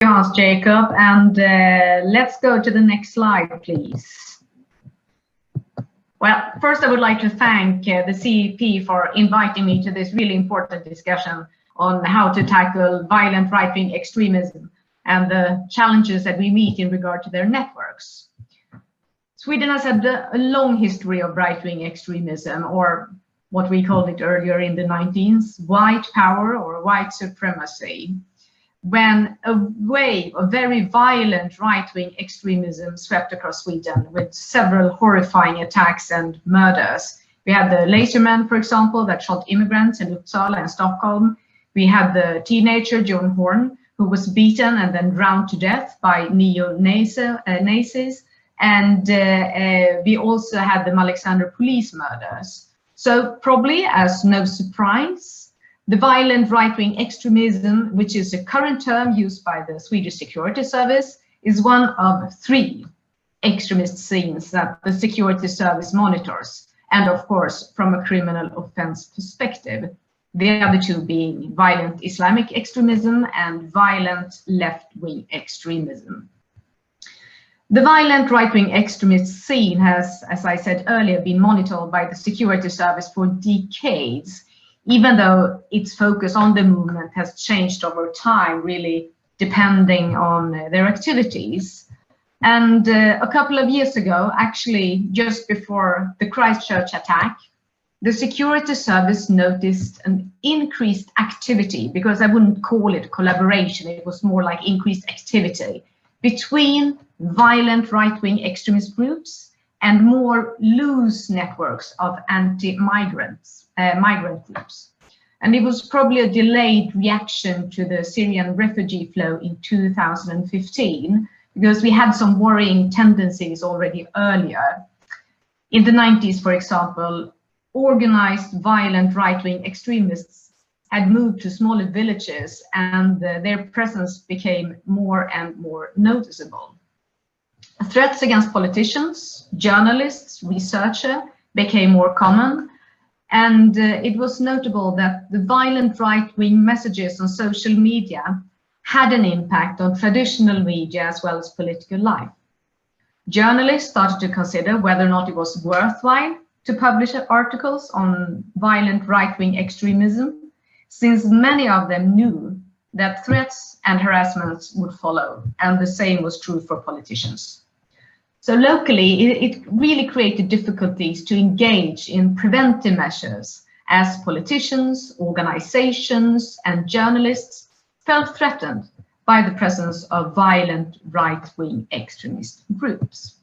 Hans Jacob, and let's go to the next slide, please. Well, first I would like to thank the CEP for inviting me to this really important discussion on how to tackle violent right-wing extremism and the challenges that we meet in regard to their networks. Sweden has had a long history of right-wing extremism, or what we called it earlier in the 19th, white power or white supremacy, when a wave of very violent right-wing extremism swept across Sweden with several horrifying attacks and murders. We had the laserman, for example, that shot immigrants in Uppsala and Stockholm. We had the teenager John Horn, who was beaten and then drowned to death by neo-Nazis. And we also had the Alexander police murders. So probably as no surprise, the violent right-wing extremism, which is a current term used by the Swedish Security Service, is one of 3 extremist scenes that the Security Service monitors, and of course from a criminal offense perspective. The other 2 being violent Islamic extremism and violent left-wing extremism. The violent right-wing extremist scene has, as I said earlier, been monitored by the Security Service for decades, even though its focus on the movement has changed over time, really depending on their activities. And a couple of years ago, actually just before the Christchurch attack, the Security Service noticed an increased activity, because I wouldn't call it collaboration, it was more like increased activity between violent right-wing extremist groups and more loose networks of anti-migrant groups. And it was probably a delayed reaction to the Syrian refugee flow in 2015, because we had some worrying tendencies already earlier. In the 90s, for example, organized violent right-wing extremists had moved to smaller villages, and their presence became more and more noticeable. Threats against politicians, journalists, researchers became more common, and it was notable that the violent right-wing messages on social media had an impact on traditional media as well as political life. Journalists started to consider whether or not it was worthwhile to publish articles on violent right-wing extremism, since many of them knew that threats and harassments would follow, and the same was true for politicians. So locally, it really created difficulties to engage in preventive measures, as politicians, organizations, and journalists felt threatened by the presence of violent right-wing extremist groups.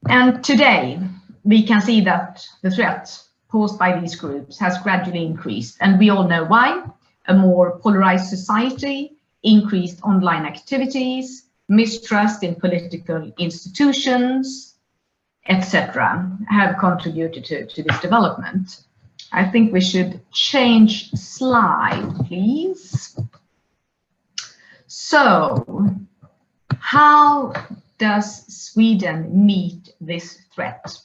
And today, we can see that the threat posed by these groups has gradually increased, and we all know why. A more polarized society, increased online activities, mistrust in political institutions, etc., have contributed to this development. I think we should change slide, please. So, how does Sweden meet this threat?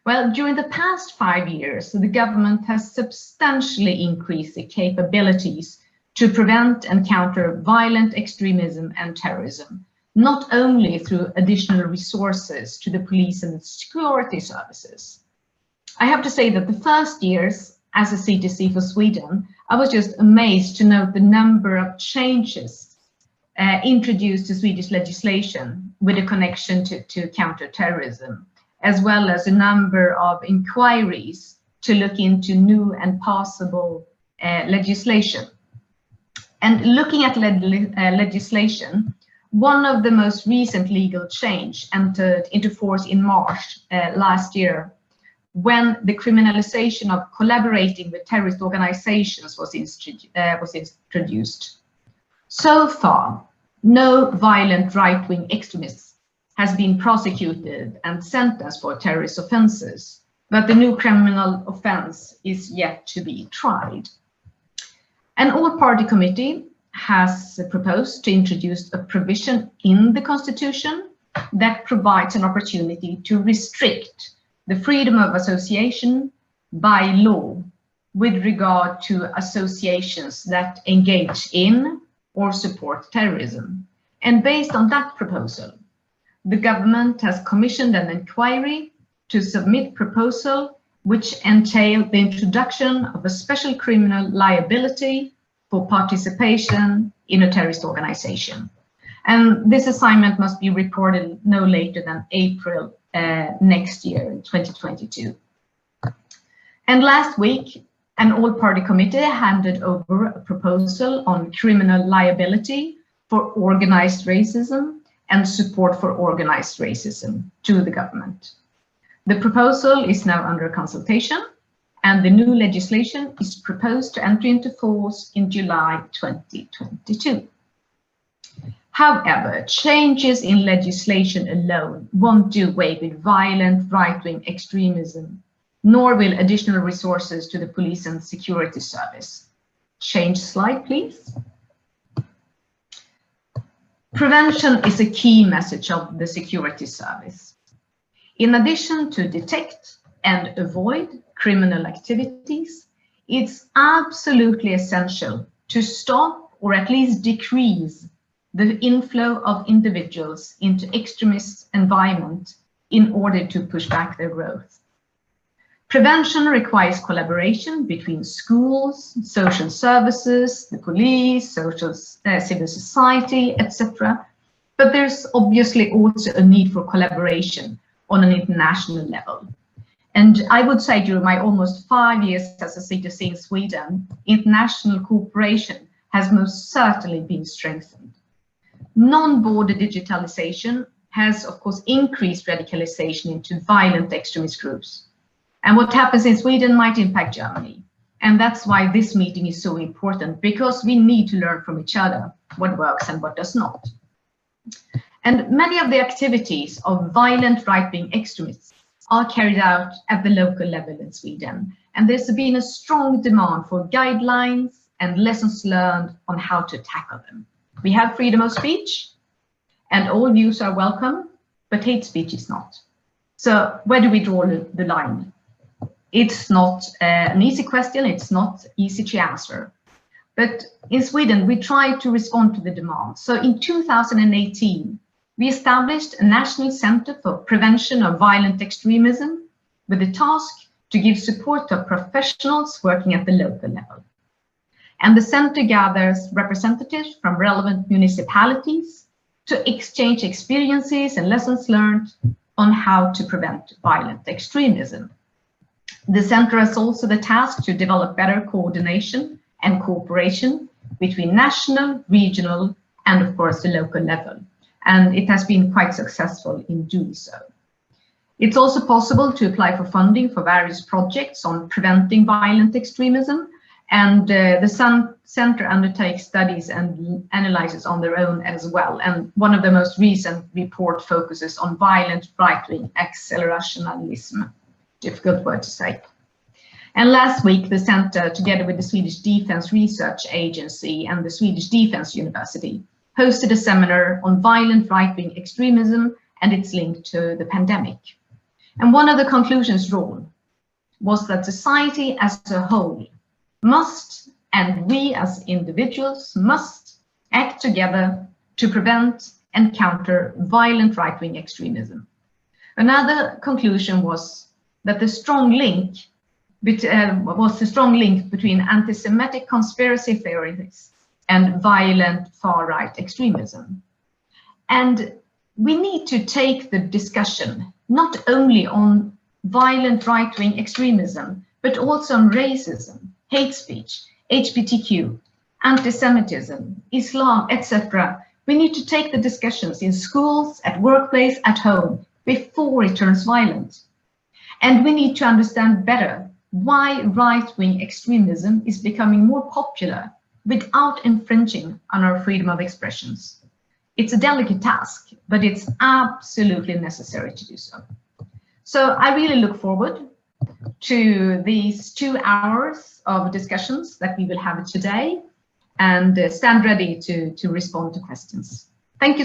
Well, during the past 5 years, the government has substantially increased the capabilities to prevent and counter violent extremism and terrorism, not only through additional resources to the police and the security services. I have to say that the first years as a CTC for Sweden, I was just amazed to note the number of changes introduced to Swedish legislation with a connection to counterterrorism, as well as a number of inquiries to look into new and possible legislation. And looking at legislation, one of the most recent legal change entered into force in March last year, when the criminalization of collaborating with terrorist organizations was introduced. So far, no violent right-wing extremists has been prosecuted and sentenced for terrorist offenses, but the new criminal offense is yet to be tried. An all-party committee has proposed to introduce a provision in the Constitution that provides an opportunity to restrict the freedom of association by law with regard to associations that engage in or support terrorism. And based on that proposal, the government has commissioned an inquiry to submit proposal which entail the introduction of a special criminal liability for participation in a terrorist organization. And this assignment must be reported no later than April next year, 2022. And last week, an all-party committee handed over a proposal on criminal liability for organized racism and support for organized racism to the government. The proposal is now under consultation, and the new legislation is proposed to enter into force in July 2022. However, changes in legislation alone won't do away with violent right-wing extremism, nor will additional resources to the police and security service. Change slide, please. Prevention is a key message of the security service. In addition to detect and avoid criminal activities, it's absolutely essential to stop or at least decrease the inflow of individuals into extremist environment in order to push back their growth. Prevention requires collaboration between schools, social services, the police, civil society, etc. But there's obviously also a need for collaboration on an international level. And I would say during my almost 5 years as a CTC in Sweden, international cooperation has most certainly been strengthened. Non-border digitalization has, of course, increased radicalization into violent extremist groups. And what happens in Sweden might impact Germany. And that's why this meeting is so important, because we need to learn from each other what works and what does not. And many of the activities of violent right-wing extremists are carried out at the local level in Sweden. And there's been a strong demand for guidelines and lessons learned on how to tackle them. We have freedom of speech, and all views are welcome, but hate speech is not. So where do we draw the line? It's not an easy question, it's not easy to answer. But in Sweden, we try to respond to the demand. So in 2018, we established a National Center for Prevention of Violent Extremism with the task to give support to professionals working at the local level. And the center gathers representatives from relevant municipalities to exchange experiences and lessons learned on how to prevent violent extremism. The center has also the task to develop better coordination and cooperation between national, regional, and of course the local level. And it has been quite successful in doing so. It's also possible to apply for funding for various projects on preventing violent extremism. And the center undertakes studies and analyses on their own as well. And one of the most recent report focuses on violent right-wing accelerationalism. Difficult word to say. And last week, the center, together with the Swedish Defence Research Agency and the Swedish Defence University, hosted a seminar on violent right-wing extremism and its link to the pandemic. And one of the conclusions drawn was that society as a whole must, and we as individuals must, act together to prevent and counter violent right-wing extremism. Another conclusion was that the strong link between anti-Semitic conspiracy theories and violent far-right extremism. And we need to take the discussion not only on violent right-wing extremism, but also on racism, hate speech, LGBTQ, anti-Semitism, Islam, etc. We need to take the discussions in schools, at workplace, at home, before it turns violent. And we need to understand better why right-wing extremism is becoming more popular without infringing on our freedom of expressions. It's a delicate task, but it's absolutely necessary to do so. So I really look forward to these 2 hours of discussions that we will have today, and stand ready to respond to questions. Thank you.